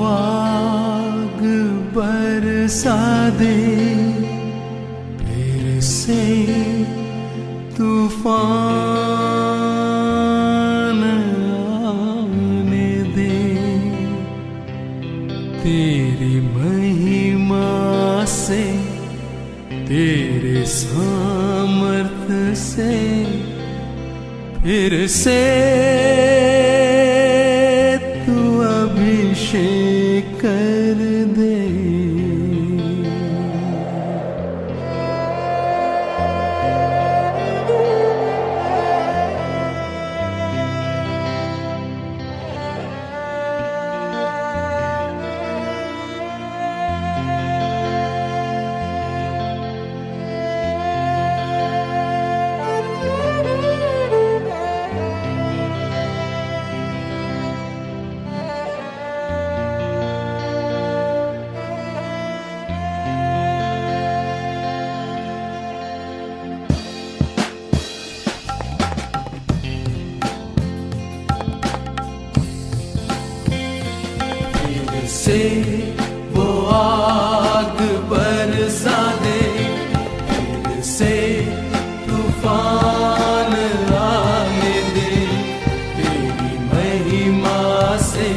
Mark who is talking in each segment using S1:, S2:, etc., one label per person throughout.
S1: आग बरसा दे, फिर से तूफान आने दे। तेरी महिमा से, तेरे सामर्थ्य से फिर से तू अभिषेक कर दे। से वो आग बरसा दे, फिर से तूफान आने दे। तेरी महिमा से,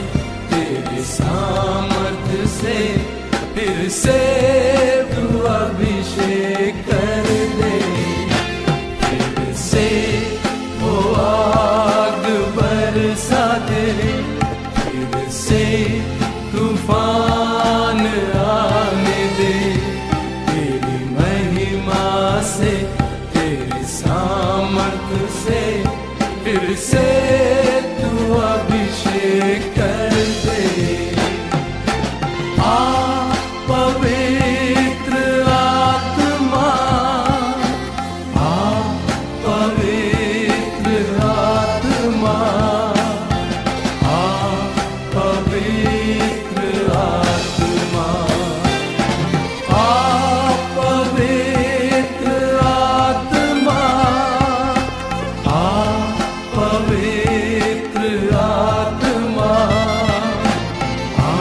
S1: तेरे सामर्थ्य से फिर से तू अभिषेक कर दे। फिर से वो आग बरसा दे, फिर से तूफान आने दे। तेरी महिमा से, तेरे सामर्थ्य से फिर से तू अभिषेक कर दे। आ पवित्र आत्मा, आ पवित्र आत्मा, आ पवित्र आत्मा, आ पवित्र आत्मा, आ पवित्र आत्मा, आ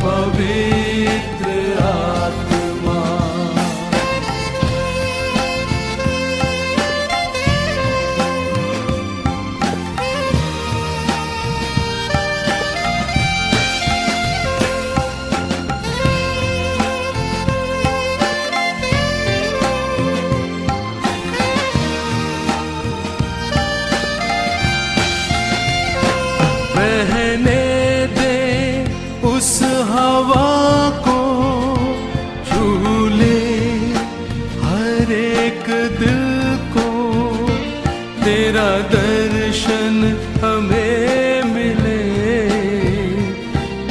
S1: पवित्र आत्मा। बहने दे उस हवा को, छू ले हर एक दिल को। तेरा दर्शन हमें मिले,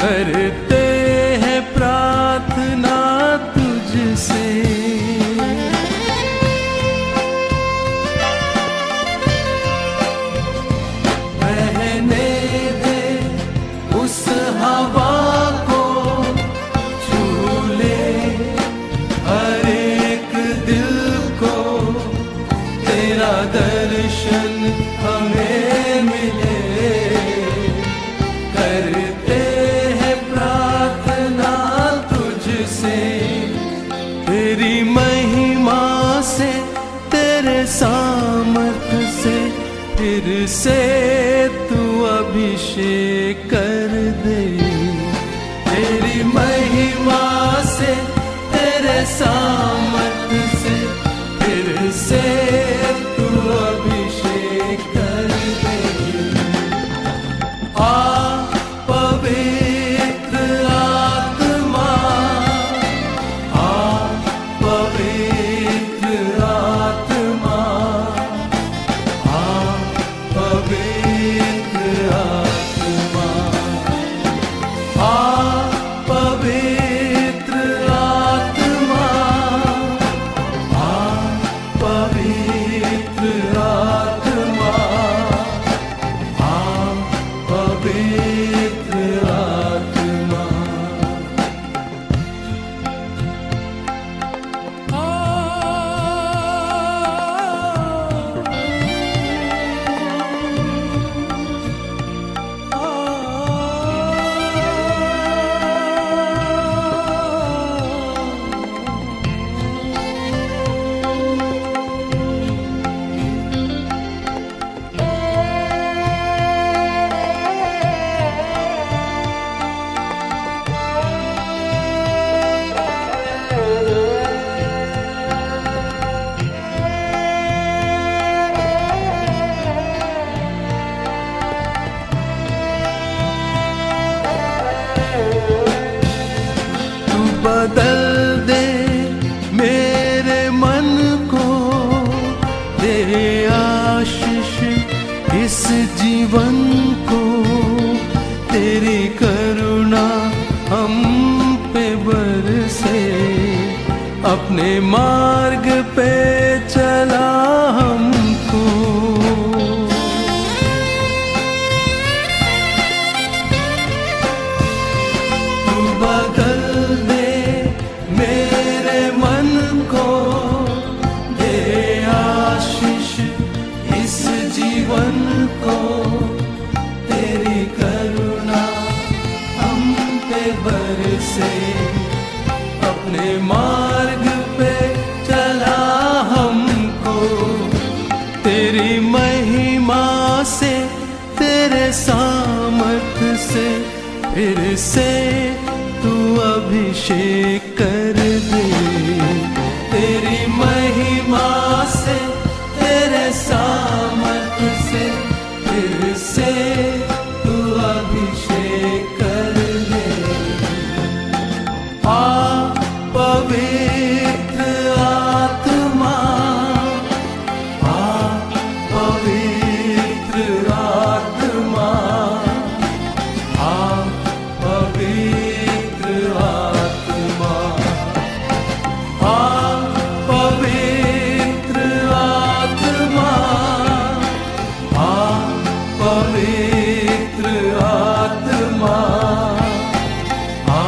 S1: करते हैं प्रार्थना तुझसे। बहने दे उस हवा को, छू ले हर एक दिल को। तेरा दर्शन हमें मिले, करते हैं प्रार्थना तुझसे। तेरी महिमा से, तेरे सामर्थ्य से फिर से तू अभिषेक कर दे। तेरी महिमा से, तेरे सामर्थ्य से फिर से तू अभिषेक कर दे। आ पवित्र आत्मा, आ पवित्र आत्मा, आ पवित्र आत्मा, आ पवित्र आत्मा, बदल दे मेरे मन को, दे आशीष इस जीवन को, तेरी करुणा हम पे बरसे, अपने मार्ग पे चला हमको। तू बदल दे मेरे मन को, दे आशीष इस जीवन को, तेरी करुणा हम पे बरसे, अपने मार्ग पे चला हमको। तेरी महिमा से, तेरे सामर्थ से, फिर से तू अभिषेक कर दे। तेरी महिमा से, तेरे सामर्थ से, फिर से तू अभिषेक कर दे। आ पवित्र आत्मा, आ पवित्र आत्मा, आ पवित्र आत्मा, आ पवित्र आत्मा, आ पवित्र आत्मा, आ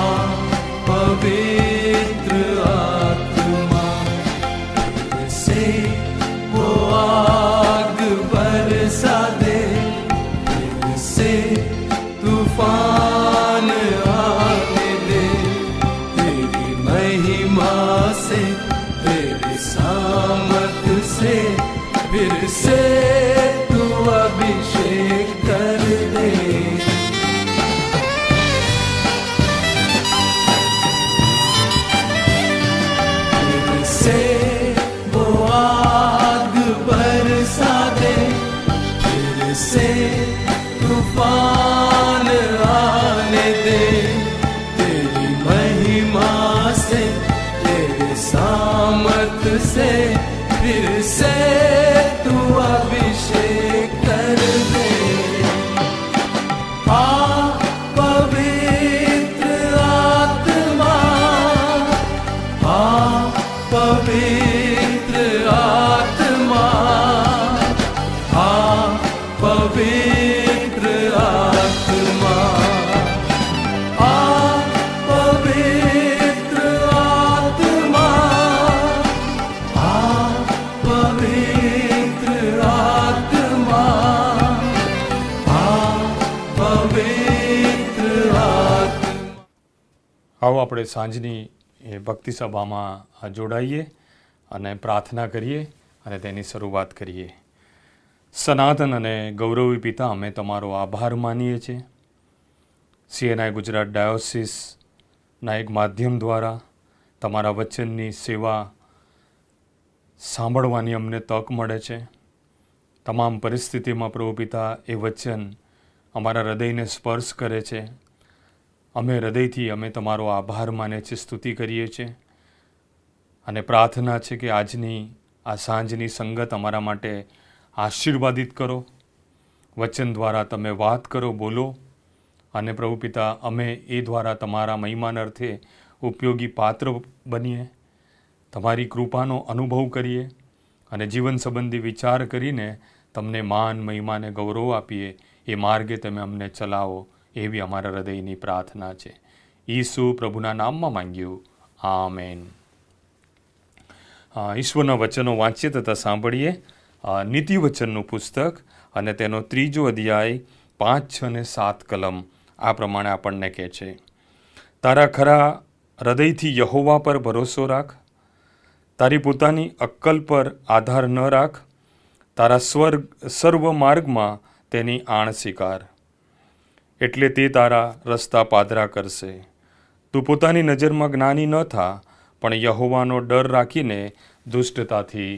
S1: पवित्र आत्मा। से वो आग बरसा दे, से तूफान आने दे, तेरी महिमा से, तेरी सामर्थ से, फिर से तू अभिषेक कर दे। फिर से वो आग बरसा दे, फिर से तूफान आने दे, तेरी महिमा से, तेरे सामर्थ से, फिर से तू अभिषेक कर दे। आ पवित्र आत्मा, आ पवित्र आत्मा, आ पवित्र आत्मा, आ पवित्र आत्मा, आ पवित्र आत्मा, आ पवित्र आत्मा।
S2: આવો આપણે સાંજની એ ભક્તિ સભામાં જોડાઈએ અને પ્રાર્થના કરીએ અને તેની શરૂઆત કરીએ. સનાતન અને ગૌરવી પિતા, અમે તમારો આભાર માનીએ છીએ. CNI ગુજરાત ડાયોસિસના એક માધ્યમ દ્વારા તમારા વચનની સેવા સાંભળવાની અમને તક મળે છે. તમામ પરિસ્થિતિમાં પ્રભુ પિતા, એ વચન અમારા હૃદયને સ્પર્શ કરે છે. અમે હૃદયથી અમે તમારો આભાર માને છે, સ્તુતિ કરીએ છીએ અને પ્રાર્થના છે કે આજની આ સાંજની સંગત અમારા માટે આશીર્વાદિત કરો. વચન દ્વારા તમે વાત કરો, બોલો અને પ્રભુ પિતા, અમે એ દ્વારા તમારા મહિમાના અર્થે ઉપયોગી પાત્ર બનીએ, તમારી કૃપાનો અનુભવ કરીએ અને જીવન સંબંધી વિચાર કરીને તમને માન, મહિમાને ગૌરવ આપીએ. એ માર્ગે તમે અમને ચલાવો, એવી અમારા હૃદયની પ્રાર્થના છે. ઈસુ પ્રભુના નામમાં માંગ્યું, આમેન. ઈશ્વરના વચનો વાંચીએ તથા સાંભળીએ. નીતિવચનનું પુસ્તક અને તેનો 3 અધ્યાય 5, 6 અને 7 કલમ આ પ્રમાણે આપણને કહે છે, તારા ખરા હૃદયથી યહોવા પર ભરોસો રાખ, તારી પોતાની અક્કલ પર આધાર ન રાખ, તારા સર્વ માર્ગમાં તેની આણ સ્વીકાર, એટલે તે તારા રસ્તા પાદરા કરશે. તું પોતાની નજરમાં જ્ઞાની ન થા, પણ યહોવાનો ડર રાખીને દુષ્ટતાથી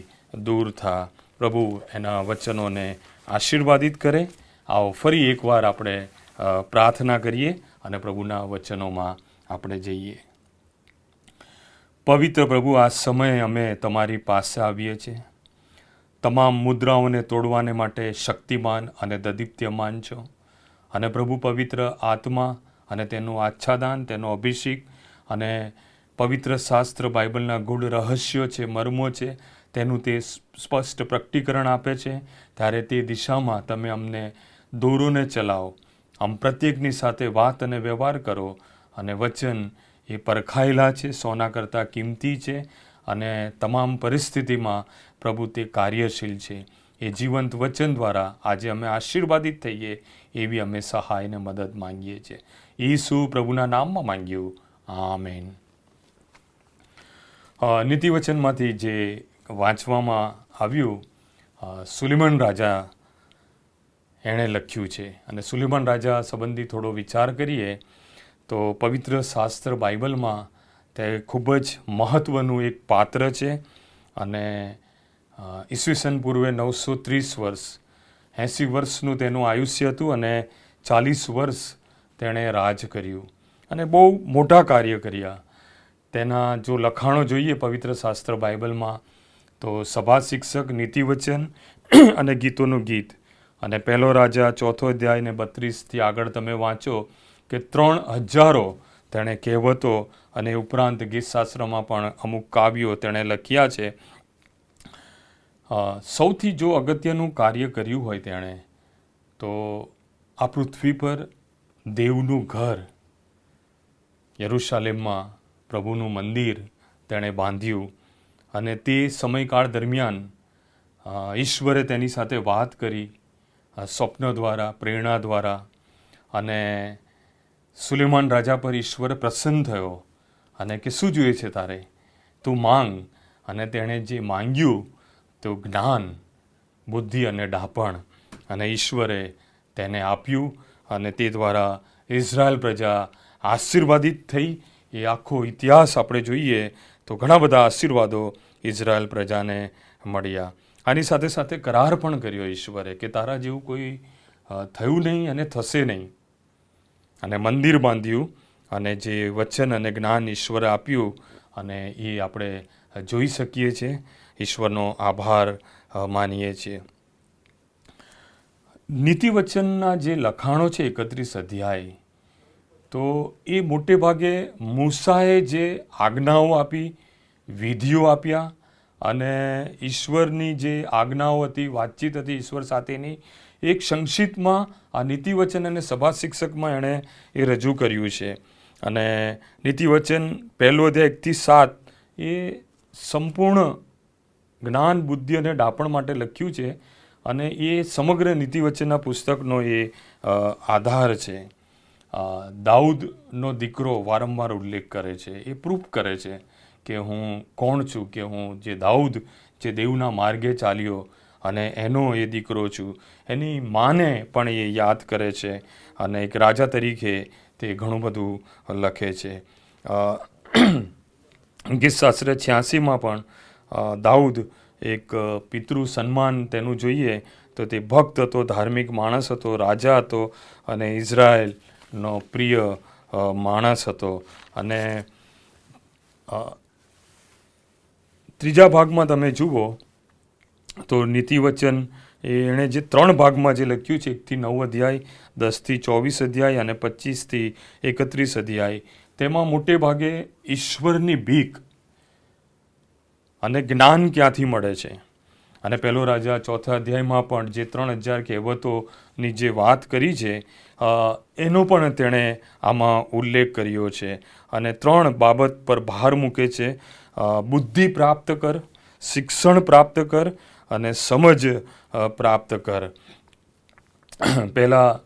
S2: દૂર થા. પ્રભુ એના વચનોને આશીર્વાદિત કરે. આવો ફરી એકવાર આપણે પ્રાર્થના કરીએ અને પ્રભુના વચનોમાં આપણે જઈએ. પવિત્ર પ્રભુ, આ સમયે અમે તમારી પાસે આવીએ છીએ. તમામ મુદ્રાઓને તોડવાને માટે શક્તિમાન અને દદીપ્યમાન છો. અને પ્રભુ, પવિત્ર આત્મા અને તેનું આચ્છાદન, તેનો અભિષેક અને પવિત્ર શાસ્ત્ર બાઇબલના ગૂઢ રહસ્યો છે, મર્મો છે, તેનું તે સ્પષ્ટ પ્રકટીકરણ આપે છે. ત્યારે તે દિશામાં તમે અમને દોરોને ચલાવો. આમ પ્રત્યેકની સાથે વાત અને વ્યવહાર કરો. અને વચન એ પરખાયેલા છે, સોના કરતાં કિંમતી છે, અને તમામ પરિસ્થિતિમાં પ્રભુ તે કાર્યશીલ છે. એ જીવંત વચન દ્વારા આજે અમે આશીર્વાદિત થઈએ એવી અમે સહાય અને મદદ માંગીએ છીએ. ઈસુ પ્રભુના નામમાં માંગ્યું. આમેન. નીતિવચનમાંથી જે વાંચવામાં આવ્યું, સુલેમાન રાજા એણે લખ્યું છે. અને સુલેમાન રાજા સંબંધી થોડો વિચાર કરીએ તો પવિત્ર શાસ્ત્ર બાઇબલમાં તે ખૂબ જ મહત્ત્વનું એક પાત્ર છે. અને ઈસવીસન પૂર્વે 930 વર્ષ, 80 વર્ષનું તેનું આયુષ્ય હતું અને 40 વર્ષ તેણે રાજ કર્યું અને બહુ મોટા કાર્ય કર્યા. તેના જો લખાણો જોઈએ પવિત્ર શાસ્ત્ર બાઇબલમાં તો સભા શિક્ષક, નીતિવચન અને ગીતોનું ગીત. અને પહેલો રાજા 4 અધ્યાય ને 32થી આગળ તમે વાંચો કે 3000 તેણે કહેવતો અને ઉપરાંત ગીતશાસ્ત્રમાં પણ અમુક કાવ્યો તેણે લખ્યા છે. સૌથી જો અગત્યનું કાર્ય કર્યું હોય તેણે તો આ પૃથ્વી પર દેવનું ઘર યરુશાલેમમાં પ્રભુનું મંદિર તેણે બાંધ્યું. અને તે સમયકાળ દરમિયાન ઈશ્વરે તેની સાથે વાત કરી સ્વપ્ન દ્વારા, પ્રેરણા દ્વારા. અને સુલેમાન રાજા પર ઈશ્વર પ્રસન્ન થયો અને કે શું જોઈએ છે તારે, તું માંગ. અને તેણે જે માંગ્યું તો જ્ઞાન, બુદ્ધિ અને ડાપણ, અને ઈશ્વરે તેને આપ્યું. અને તે દ્વારા ઇઝરાયલ પ્રજા આશીર્વાદિત થઈ. એ આખો ઇતિહાસ આપણે જોઈએ તો ઘણા બધા આશીર્વાદો ઇઝરાયલ પ્રજાને મળ્યા. આની સાથે સાથે કરાર પણ કર્યો ઈશ્વરે કે તારા જેવું કોઈ થયું નહીં અને થશે નહીં. અને મંદિર બાંધ્યું અને જે વચન અને જ્ઞાન ઈશ્વરે આપ્યું અને એ આપણે જોઈ શકીએ છીએ. ઈશ્વરનો આભાર માનીએ છીએ. નીતિવચનના જે લખાણો છે 31 અધ્યાય, તો એ મોટે ભાગે મૂસાએ જે આજ્ઞાઓ આપી, વિધિઓ આપ્યા અને ઈશ્વરની જે આજ્ઞાઓ હતી, વાતચીત હતી ઈશ્વર સાથેની, એક સંક્ષિપ્તમાં આ નીતિવચન અને સભા શિક્ષકમાં એણે એ રજૂ કર્યું છે. અને નીતિવચન 1 અધ્યાય 1 થી 7 એ સંપૂર્ણ જ્ઞાન, બુદ્ધિ અને ડાપણ માટે લખ્યું છે. અને એ સમગ્ર નીતિવચનના પુસ્તકનો એ આધાર છે. દાઉદનો દીકરો વારંવાર ઉલ્લેખ કરે છે. એ પ્રૂફ કરે છે કે હું કોણ છું, કે હું જે દાઉદ જે દેવના માર્ગે ચાલ્યો અને એનો એ દીકરો છું. એની માને પણ એ યાદ કરે છે અને એક રાજા તરીકે તે ઘણું બધું લખે છે. ગીતશાસ્ત્ર 86માં પણ દાઉદ એક પિતૃ સન્માન તેનું જોઈએ તો તે ભક્ત હતો, ધાર્મિક માણસ હતો, રાજા હતો અને ઇઝરાયલનો પ્રિય માણસ હતો. અને ત્રીજા ભાગમાં તમે જુઓ તો નીતિવચન એણે જે 3 ભાગમાં જે લખ્યું છે, 1 થી 9 અધ્યાય, 10 થી 24 અધ્યાય અને 25 થી 31 અધ્યાય, તેમાં મોટે ભાગે ઈશ્વરની ભીખ અને જ્ઞાન ક્યાંથી મળે છે. અને પહેલો રાજા 4 અધ્યાયમાં પણ જે 3000 કહેવતોની જે વાત કરી છે એનો પણ તેણે આમાં ઉલ્લેખ કર્યો છે. અને 3 બાબત પર ભાર મૂકે છે: બુદ્ધિ પ્રાપ્ત કર, શિક્ષણ પ્રાપ્ત કર અને સમજ પ્રાપ્ત કર. પહેલાં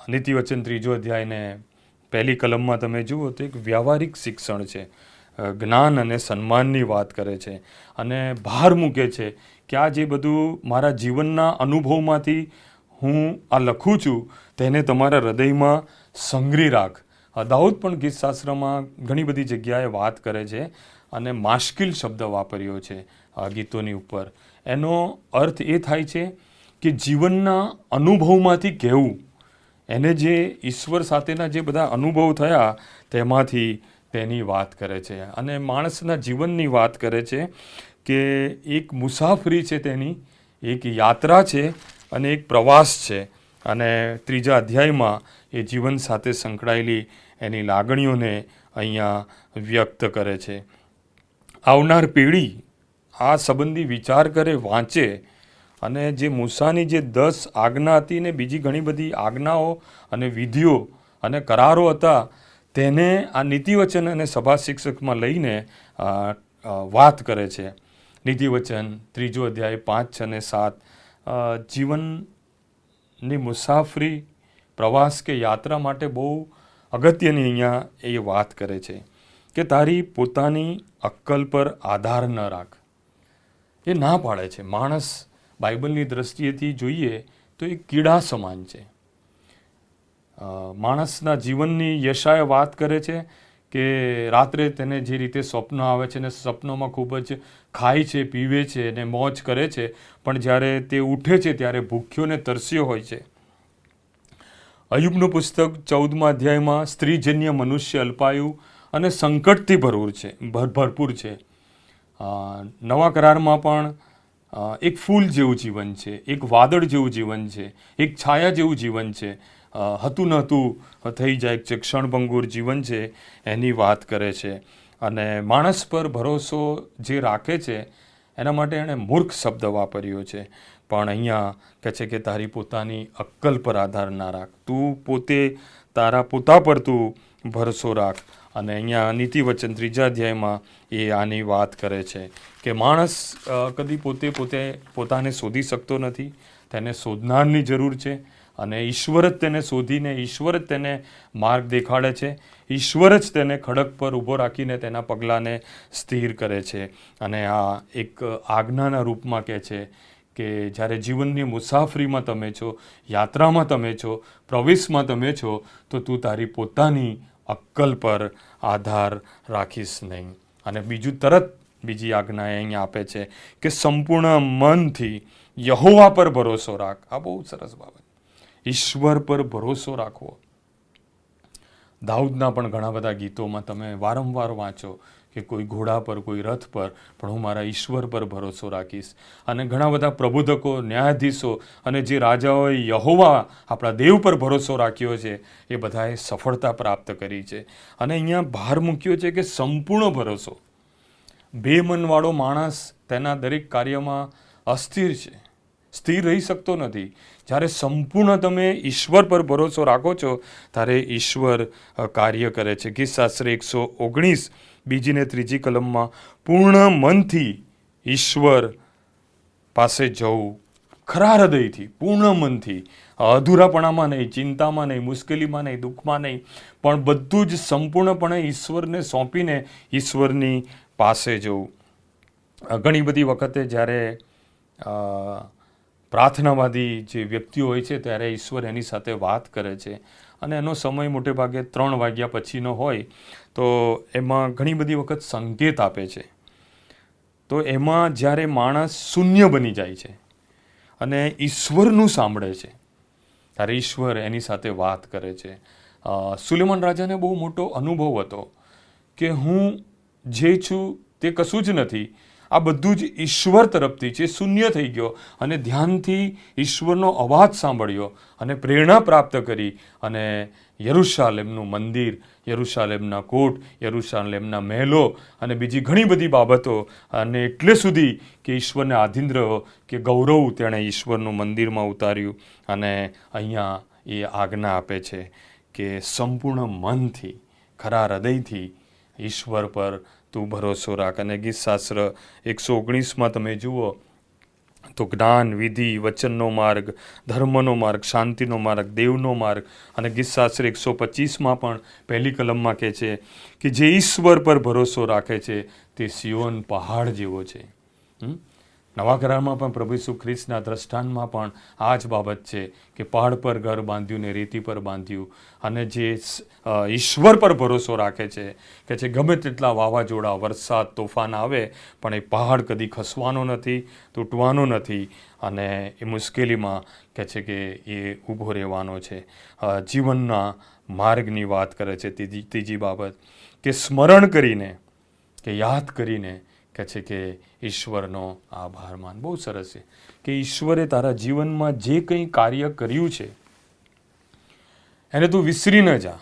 S2: નીતિવચન 3 અધ્યાયને પહેલી કલમમાં તમે જુઓ તો એક વ્યવહારિક શિક્ષણ છે, જ્ઞાન અને સન્માનની વાત કરે છે અને ભાર મૂકે છે કે આ જે બધું મારા જીવનના અનુભવમાંથી હું આ લખું છું તેને તમારા હૃદયમાં સંગ્રહી રાખ. દાઉદ પણ ગીતશાસ્ત્રમાં ઘણી બધી જગ્યાએ વાત કરે છે અને માશ્કિલ શબ્દ વાપર્યો છે ગીતોની ઉપર. એનો અર્થ એ થાય છે કે જીવનના અનુભવમાંથી કહેવું. એને જે ઈશ્વર સાથેના જે બધા અનુભવ થયા તેમાંથી તેની વાત કરે છે અને માણસના જીવનની વાત કરે છે કે એક મુસાફરી છે, તેની એક યાત્રા છે અને એક પ્રવાસ છે. અને 3જા અધ્યાયમાં એ જીવન સાથે સંકળાયેલી એની લાગણીઓને અહીંયા વ્યક્ત કરે છે. આવનાર પેઢી આ સંબંધી વિચાર કરે, વાંચે અને જે મૂસાની જે 10 આજ્ઞા હતી ને બીજી ઘણી બધી આજ્ઞાઓ અને વિધિઓ અને કરારો હતા, તેને આ નીતિવચન અને સભા શિક્ષકમાં લઈને વાત કરે છે. નીતિવચન 3જો અધ્યાય 5, 6 અને 7 જીવનની મુસાફરી, પ્રવાસ કે યાત્રા માટે બહુ અગત્યની અહીંયા એ વાત કરે છે કે તારી પોતાની અક્કલ પર આધાર ન રાખ. એ ના પાડે છે. માણસ બાઇબલની દ્રષ્ટિએથી જોઈએ તો એ કીડા સમાન છે. માણસના જીવનની યશાયા વાત કરે છે કે રાત્રે તેને જે રીતે સ્વપ્ન આવે છે ને સ્વપ્નોમાં ખૂબ જ ખાય છે, પીવે છે ને મોજ કરે છે, પણ જ્યારે તે ઉઠે છે ત્યારે ભૂખ્યો ને તરસ્યો હોય છે. અયુબનું પુસ્તક 14મા અધ્યાયમાં સ્ત્રીજન્ય મનુષ્ય અલ્પાયુ અને સંકટથી ભરપૂર છે. નવા કરારમાં પણ એક ફૂલ જેવું જીવન છે, એક વાદળ જેવું જીવન છે, એક છાયા જેવું જીવન છે. હતું નહોતું થઈ જાય છે, ક્ષણભંગુર જીવન છે, એની વાત કરે છે. અને માણસ પર ભરોસો જે રાખે છે એના માટે એણે મૂર્ખ શબ્દ વાપર્યો છે. પણ અહીંયા કહે છે કે તારી પોતાની અક્કલ પર આધાર ના રાખ, તું પોતે તારા પોતા પર તું ભરોસો રાખ. અને અહીંયા નીતિવચન 3જા અધ્યાયમાં એ આની વાત કરે છે કે માણસ કદી પોતાને શોધી શકતો નથી, તેને શોધનારની જરૂર છે. અને ઈશ્વર જ તેને શોધીને ઈશ્વર જ તેને માર્ગ દેખાડે છે. ઈશ્વર જ તેને ખડક પર ઊભો રાખીને તેના પગલાંને સ્થિર કરે છે. અને આ એક આજ્ઞાના રૂપમાં કહે છે કે જ્યારે જીવનની મુસાફરીમાં તમે છો, યાત્રામાં તમે છો, પ્રવેશમાં તમે છો, તો તું તારી પોતાની અક્કલ પર આધાર રાખીશ નહીં. અને બીજી આજ્ઞા અહીંયા આપે છે કે સંપૂર્ણ મનથી યહોવા પર ભરોસો રાખ. આ બહુ સરસ બાબત, ઈશ્વર પર ભરોસો રાખવો. દાઉદના પણ ઘણા બધા ગીતોમાં તમે વારંવાર વાંચો કે કોઈ ઘોડા પર, કોઈ રથ પર, પણ હું મારા ઈશ્વર પર ભરોસો રાખીશ. અને ઘણા બધા પ્રબોધકો, ન્યાયાધીશો અને જે રાજાઓએ યહોવા આપણા દેવ પર ભરોસો રાખ્યો છે એ બધાએ સફળતા પ્રાપ્ત કરી છે. અને અહીંયા ભાર મૂક્યો છે કે સંપૂર્ણ ભરોસો. બેમનવાળો માણસ તેના દરેક કાર્યમાં અસ્થિર છે, સ્થિર રહી શકતો નથી. જ્યારે સંપૂર્ણ તમે ઈશ્વર પર ભરોસો રાખો છો ત્યારે ઈશ્વર કાર્ય કરે છે. ગીતશાસ્ત્ર 119 2 ને 3 કલમમાં પૂર્ણ મનથી ઈશ્વર પાસે જવું, ખરા હૃદયથી, પૂર્ણ મનથી, અધૂરાપણામાં નહીં, ચિંતામાં નહીં, મુશ્કેલીમાં નહીં, દુઃખમાં નહીં, પણ બધું જ સંપૂર્ણપણે ઈશ્વરને સોંપીને ઈશ્વરની પાસે જવું. ઘણી બધી વખતે જ્યારે પ્રાર્થનાવાદી જે વ્યક્તિઓ હોય છે ત્યારે ઈશ્વર એની સાથે વાત કરે છે અને એનો સમય મોટે ભાગે 3 વાગ્યા પછીનો હોય, તો એમાં ઘણી બધી વખત સંકેત આપે છે. તો એમાં જ્યારે માણસ શૂન્ય બની જાય છે અને ઈશ્વરનું સાંભળે છે ત્યારે ઈશ્વર એની સાથે વાત કરે છે. સુલેમાન રાજાને બહુ મોટો અનુભવ હતો કે હું જે છું તે કશું જ નથી, આ બધું જ ઈશ્વર તરફથી છે. શૂન્ય થઈ ગયો અને ધ્યાનથી ઈશ્વરનો અવાજ સાંભળ્યો અને પ્રેરણા પ્રાપ્ત કરી અને યરુશાલેમનું મંદિર, યરુશાલેમના કોટ, યરુશાલેમના મહેલો અને બીજી ઘણી બધી બાબતો, અને એટલે સુધી કે ઈશ્વરને આધીન રહ્યો કે ગૌરવ તેણે ઈશ્વરનું મંદિરમાં ઉતાર્યું. અને અહીંયા એ આજ્ઞા આપે છે કે સંપૂર્ણ મનથી, ખરા હૃદયથી ઈશ્વર પર તું ભરોસો રાખ. અને ગીતશાસ્ત્ર 119માં તમે જુઓ તો જ્ઞાન, વિધિ, વચનનો માર્ગ, ધર્મનો માર્ગ, શાંતિનો માર્ગ, દેવનો માર્ગ. અને ગીતશાસ્ત્ર 125માં પણ 1 કલમમાં કહે છે કે જે ઈશ્વર પર ભરોસો રાખે છે તે સિયોન પહાડ જેવો છે. નવા કરારમાં પણ પ્રભુ ઈસુ ખ્રિસ્તના દ્રષ્ટાંતમાં પણ આ જ બાબત છે કે પહાડ પર ઘર બાંધ્યું ને રેતી પર બાંધ્યું. અને જે ઈશ્વર પર ભરોસો રાખે છે કે છે ગમે તેટલા વાવાઝોડા, વરસાદ, તોફાન આવે પણ એ પહાડ કદી ખસવાનો નથી, તૂટવાનો નથી અને એ મુશ્કેલીમાં કે છે કે એ ઊભો રહેવાનો છે. જીવનના માર્ગની વાત કરે છે. ત્રીજી બાબત કે સ્મરણ કરીને કે યાદ કરીને કે છે કે ઈશ્વરનો આભાર માન. બહુ સરસ છે કે ઈશ્વરે તારા જીવનમાં જે કંઈ કાર્ય કર્યું છે એને તું વિસરી ન જા.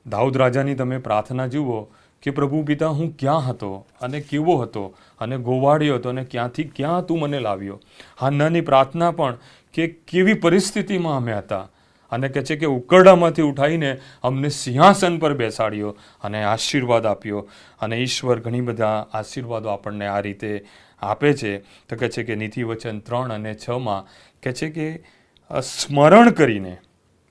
S2: દાઉદ રાજાની તમે પ્રાર્થના જુઓ કે પ્રભુ પિતા હું ક્યાં હતો અને કેવો હતો અને ગોવાળ્યો હતો અને ક્યાંથી ક્યાં તું મને લાવ્યો. હાન્નાની પ્રાર્થના પણ કે કેવી પરિસ્થિતિમાં અમે હતા અને કહે છે કે ઉકરડામાંથી ઉઠાવીને અમને સિંહાસન પર બેસાડ્યો અને આશીર્વાદ આપ્યો. અને ઈશ્વર ઘણી બધા આશીર્વાદો આપણને આ રીતે આપે છે. તો કહે છે કે નીતિવચન 3 અને 6 કહે છે કે સ્મરણ કરીને,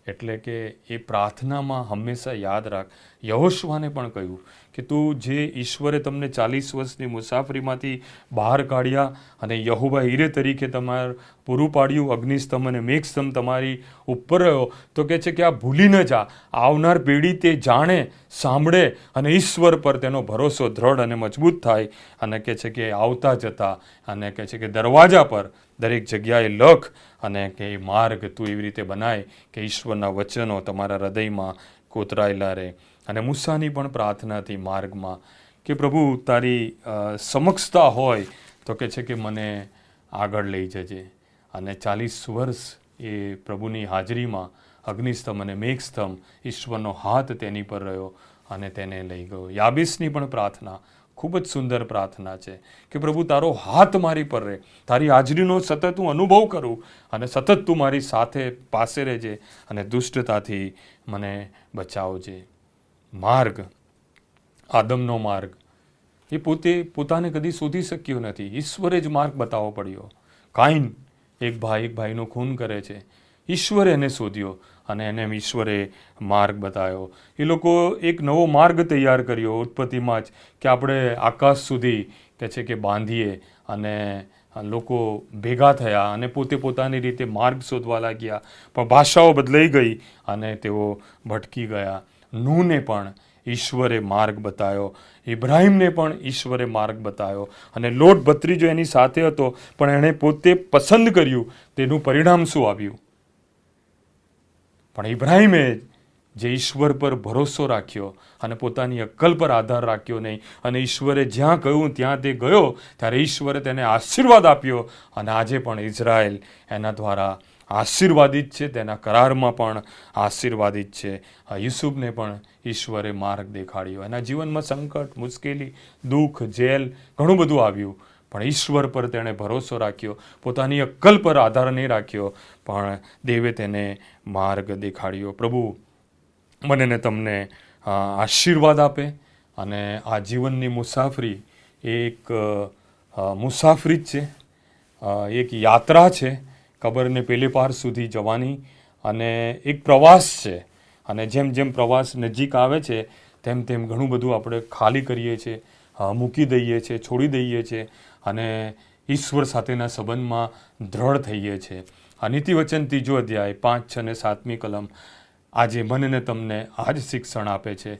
S2: એટલે કે એ પ્રાર્થનામાં હંમેશા યાદ રાખ. યહોશુઆને પણ કહ્યું કે તું જે ઈશ્વરે તમને 40 વર્ષની મુસાફરીમાંથી બહાર કાઢ્યા અને યહોવા હીરે તરીકે તમારે પૂરું પાડ્યું, અગ્નિસ્તંભ અને મેઘસ્તંભ તમારી ઉપર રહ્યો, તો કહે છે કે આ ભૂલી ન જા. આવનાર પેઢી તે જાણે, સાંભળે અને ઈશ્વર પર તેનો ભરોસો દ્રઢ અને મજબૂત થાય. અને કહે છે કે આવતા જતા અને કહે છે કે દરવાજા પર દરેક જગ્યાએ લખ અને કે એ માર્ગ તું એવી રીતે બનાય કે ઈશ્વરના વચનો તમારા હૃદયમાં કોતરાયેલા રહે. અને મૂસાની પણ પ્રાર્થના હતી માર્ગમાં કે પ્રભુ તારી સમક્ષતા હોય તો કહે છે કે મને આગળ લઈ જજે. અને 40 વર્ષ એ પ્રભુની હાજરીમાં અગ્નિસ્તંભ અને મેઘસ્તંભ, ઈશ્વરનો હાથ તેની પર રહ્યો અને તેને લઈ ગયો. યાબેસની પણ પ્રાર્થના ખૂબ જ સુંદર પ્રાર્થના છે કે પ્રભુ તારો હાથ મારી પર રહે, તારી હાજરીનો સતત હું અનુભવ કરું અને સતત તું મારી સાથે પાસે રહેજે અને દુષ્ટતાથી મને બચાવજે. માર્ગ, આદમનો માર્ગ એ પોતાને કદી શોધી શક્યો નથી. ઈશ્વરે જ માર્ગ બતાવવો પડ્યો. કાઈન એક ભાઈનું ખૂન કરે છે, ઈશ્વરે એને શોધ્યો અને એને ઈશ્વરે માર્ગ બતાવ્યો. એ લોકો એક નવો માર્ગ તૈયાર કર્યો ઉત્પત્તિમાં જ કે આપણે આકાશ સુધી કે છે કે બાંધીએ. અને લોકો ભેગા થયા અને પોતાની રીતે માર્ગ શોધવા લાગ્યા. પણ ભાષાઓ બદલાઈ ગઈ અને તેઓ ભટકી ગયા. નૂહને પણ ઈશ્વરે માર્ગ બતાવ્યો, ઇબ્રાહીમને પણ ઈશ્વરે માર્ગ બતાવ્યો અને લોટ ભત્રીજો એની સાથે હતો પણ એણે પોતે પસંદ કર્યું. તેનું પરિણામ શું આવ્યું? પણ ઇબ્રાહીમે જે ઈશ્વર પર ભરોસો રાખ્યો અને પોતાની અક્કલ પર આધાર રાખ્યો નહીં અને ઈશ્વરે જ્યાં કહ્યું ત્યાં તે ગયો, ત્યારે ઈશ્વરે તેને આશીર્વાદ આપ્યો. અને આજે પણ ઇઝરાયલ એના દ્વારા આશીર્વાદિત છે, તેના કરારમાં પણ આશીર્વાદિત છે. યુસુફને પણ ઈશ્વરે માર્ગ દેખાડ્યો. એના જીવનમાં સંકટ, મુશ્કેલી, દુઃખ, જેલ ઘણું બધું આવ્યું પણ ઈશ્વર પર તેણે ભરોસો રાખ્યો, પોતાની અક્કલ પર આધાર નહીં રાખ્યો પણ દેવે તેને માર્ગ દેખાડ્યો. પ્રભુ મને ને તમને આશીર્વાદ આપે અને આ જીવનની મુસાફરી એક મુસાફરી જ છે, એક યાત્રા છે કબરને પેલે પાર સુધી જવાની અને એક પ્રવાસ છે. અને જેમ જેમ પ્રવાસ નજીક આવે છે તેમ તેમ ઘણું બધું આપણે ખાલી કરીએ છીએ, મૂકી દઈએ છીએ, છોડી દઈએ છીએ અને ઈશ્વર સાથેના સંબંધમાં દ્રઢ થઈએ છીએ. આ નીતિવચન 3 અધ્યાય 5, 6 અને 7મી કલમ આજે મને ને તમને આ જ શિક્ષણ આપે છે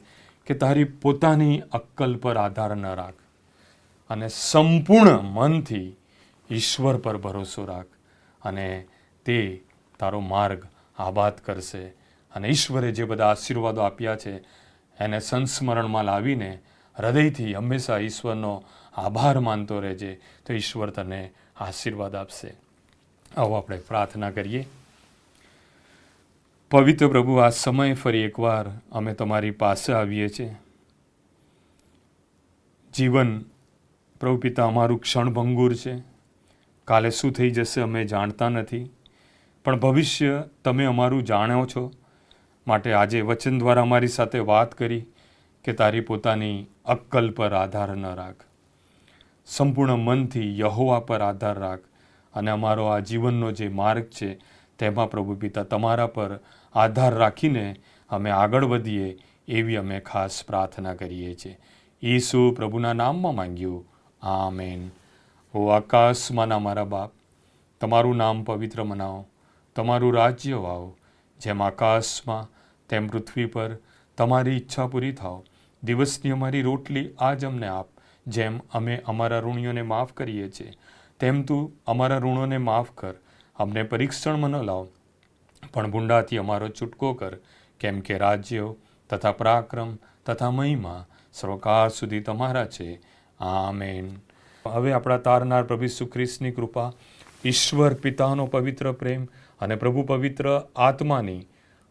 S2: કે તારી પોતાની અક્કલ પર આધાર ન રાખ અને સંપૂર્ણ મનથી ઈશ્વર પર ભરોસો રાખ અને તે તારો માર્ગ આબાદ કરશે. અને ઈશ્વરે જે બધા આશીર્વાદો આપ્યા છે એને સંસ્મરણમાં લાવીને હૃદયથી હંમેશા ઈશ્વરનો આભાર માનતો રહેજે તો ઈશ્વર તને આશીર્વાદ આપશે. આવો આપણે પ્રાર્થના કરીએ. પવિત્ર પ્રભુ, આ સમય ફરી એકવાર અમે તમારી પાસે આવીએ છીએ. જીવન પ્રભુ પિતા અમારું ક્ષણભંગુર છે. કાલે શું થઈ જશે અમે જાણતા નથી, પણ ભવિષ્ય તમે અમારું જાણો છો. માટે આજે વચન દ્વારા અમારી સાથે વાત કરી કે તારી પોતાની અક્કલ પર આધાર ન રાખ, સંપૂર્ણ મનથી યહોવા પર આધાર રાખ અને અમારો આ જીવનનો જે માર્ગ છે તેમાં પ્રભુ પિતા તમારા પર આધાર રાખીને અમે આગળ વધીએ એવી અમે ખાસ પ્રાર્થના કરીએ છીએ. ઈસુ પ્રભુના નામમાં માંગ્યું. આમેન. ઓ આકાશમાંના મારા બાપ, તમારું નામ પવિત્ર મનાવો, તમારું રાજ્ય વાવો, જેમ આકાશમાં તેમ પૃથ્વી પર તમારી ઈચ્છા પૂરી થાવ. દિવસની અમારી રોટલી આજ અમને આપ, જેમ અમે અમારા ઋણીઓને માફ કરીએ છીએ, તેમ તું અમારા ઋણોને માફ કર. અમને પરીક્ષણમાં ન લાવ, પણ ભૂંડાથી અમારો છૂટકો કર, કેમ કે રાજ્યો તથા પરાક્રમ તથા મહિમા સર્વકાળ સુધી તમારા છે. આમેન. હવે આપણા તારનાર પ્રભુ ઈસુ ખ્રિસ્તની કૃપા, ઈશ્વર પિતાનો પવિત્ર પ્રેમ અને પ્રભુ પવિત્ર આત્માની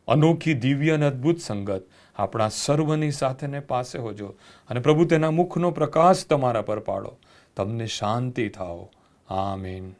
S2: અનોખી દિવ્ય અને અદ્ભુત સંગત આપણા સર્વની સાથેને પાસે હોજો, અને પ્રભુ તેના મુખનો પ્રકાશ તમારા પર પાડો. તમને શાંતિ થાઓ. આમેન.